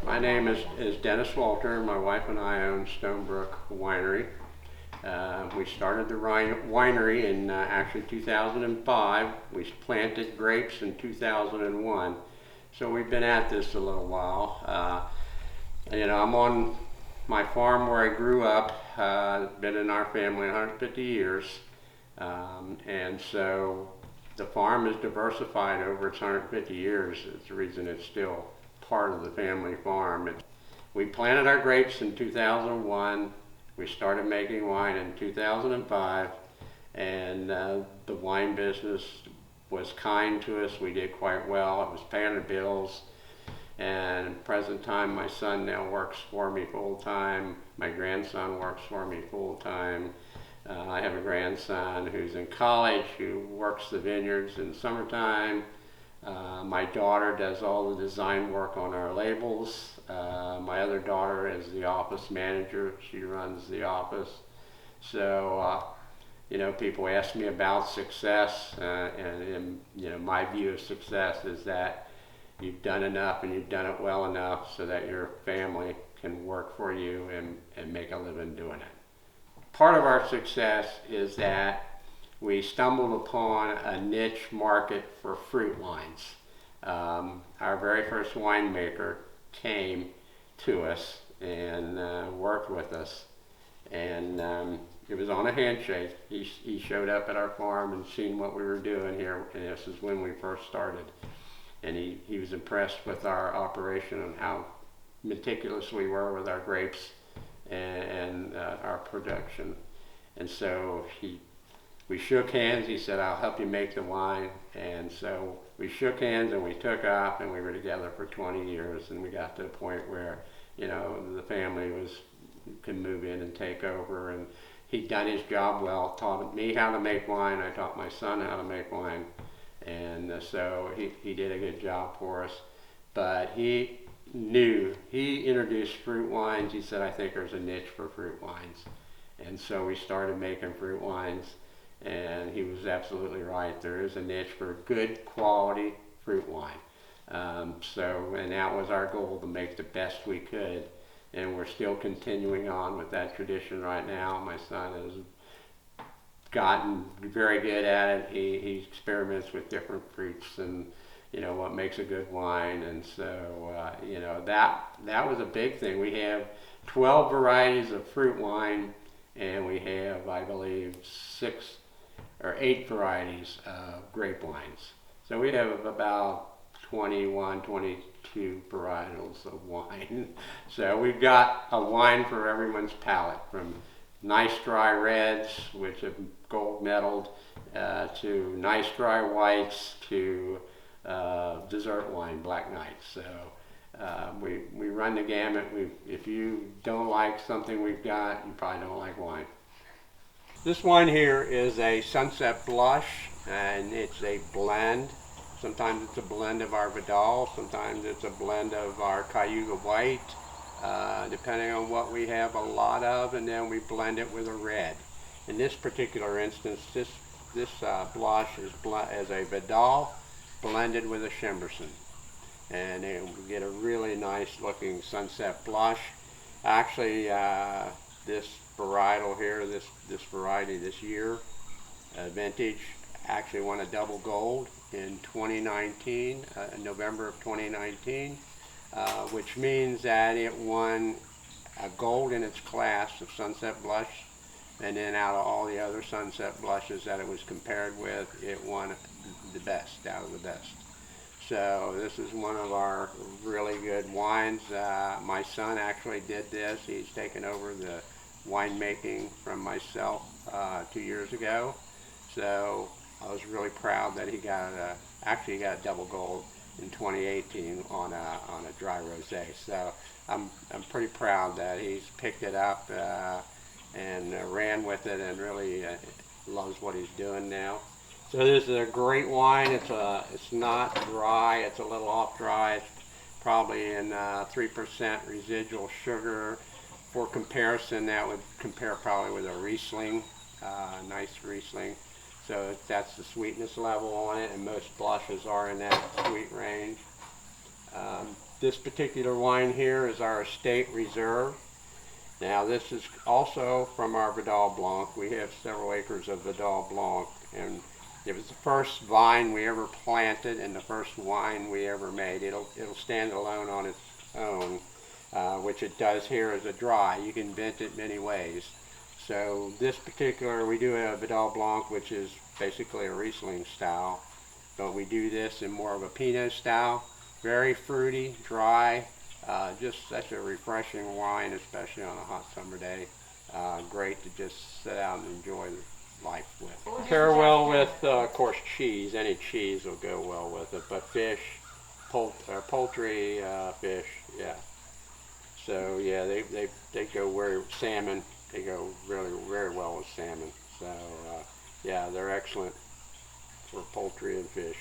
My name is Dennis Walter. My wife and I own Stonebrook Winery. We started the winery in actually 2005. We planted grapes in 2001. So we've been at this a little while. I'm on my farm where I grew up. Been in our family 150 years. And so the farm is diversified over its 150 years. It's the reason it's still part of the family farm. We planted our grapes in 2001. We started making wine in 2005, and the wine business was kind to us. We did quite well. It was paying the bills. And at the present time, my son now works for me full time. My grandson works for me full time. I have a grandson who's in college who works the vineyards in the summertime. My daughter does all the design work on our labels. My other daughter is the office manager. She runs the office. So, people ask me about success, and my view of success is that you've done enough and you've done it well enough so that your family can work for you and make a living doing it. Part of our success is that we stumbled upon a niche market for fruit wines. Our very first winemaker came to us and worked with us, and it was on a handshake. He showed up at our farm and seen what we were doing here, and this is when we first started. And he was impressed with our operation and how meticulous we were with our grapes and our production. And so we shook hands. He said, "I'll help you make the wine." And so we shook hands and we took off, and we were together for 20 years. And we got to a point where, the family could move in and take over. And he'd done his job well, taught me how to make wine. I taught my son how to make wine. And so he did a good job for us. But he introduced fruit wines. He said, "I think there's a niche for fruit wines." And so we started making fruit wines, and he was absolutely right. There is a niche for good quality fruit wine. And that was our goal, to make the best we could. And we're still continuing on with that tradition right now. My son has gotten very good at it. He experiments with different fruits and what makes a good wine. And so that was a big thing. We have 12 varieties of fruit wine, and we have, I believe, 6 or 8 varieties of grape wines. So we have about 21, 22 varietals of wine. So we've got a wine for everyone's palate, from nice dry reds, which have gold medaled, to nice dry whites, to dessert wine, black nights. So we run the gamut. If you don't like something we've got, you probably don't like wine. This wine here is a Sunset Blush, and it's a blend. Sometimes it's a blend of our Vidal, sometimes it's a blend of our Cayuga White, depending on what we have a lot of, and then we blend it with a red. In this particular instance, this blush is a Vidal blended with a Shimberson, and we get a really nice looking Sunset Blush. Actually, this varietal here, this variety this year, vintage, actually won a double gold in 2019, November of 2019, which means that it won a gold in its class of Sunset Blush, and then out of all the other Sunset Blushes that it was compared with, it won the best out of the best. So this is one of our really good wines. My son actually did this. He's taken over the winemaking from myself 2 years ago. So I was really proud that he got got double gold in 2018 on a dry rosé. So I'm pretty proud that he's picked it up and ran with it, and really loves what he's doing now. So this is a great wine. It's not dry. It's a little off dry. It's probably in 3% residual sugar. For comparison, that would compare probably with a Riesling, nice Riesling. So that's the sweetness level on it, and most blushes are in that sweet range. This particular wine here is our estate reserve. Now this is also from our Vidal Blanc. We have several acres of Vidal Blanc, and it was the first vine we ever planted and the first wine we ever made. It'll stand alone on its own, which it does here as a dry. You can vent it many ways. So this particular, we do a Vidal Blanc, which is basically a Riesling style, but we do this in more of a Pinot style. Very fruity, dry, just such a refreshing wine, especially on a hot summer day. Great to just sit out and enjoy life with. Pair well with, of course, cheese. Any cheese will go well with it, but fish, poultry, fish, yeah. So yeah, they go salmon. They go really very well with salmon. So yeah, they're excellent for poultry and fish.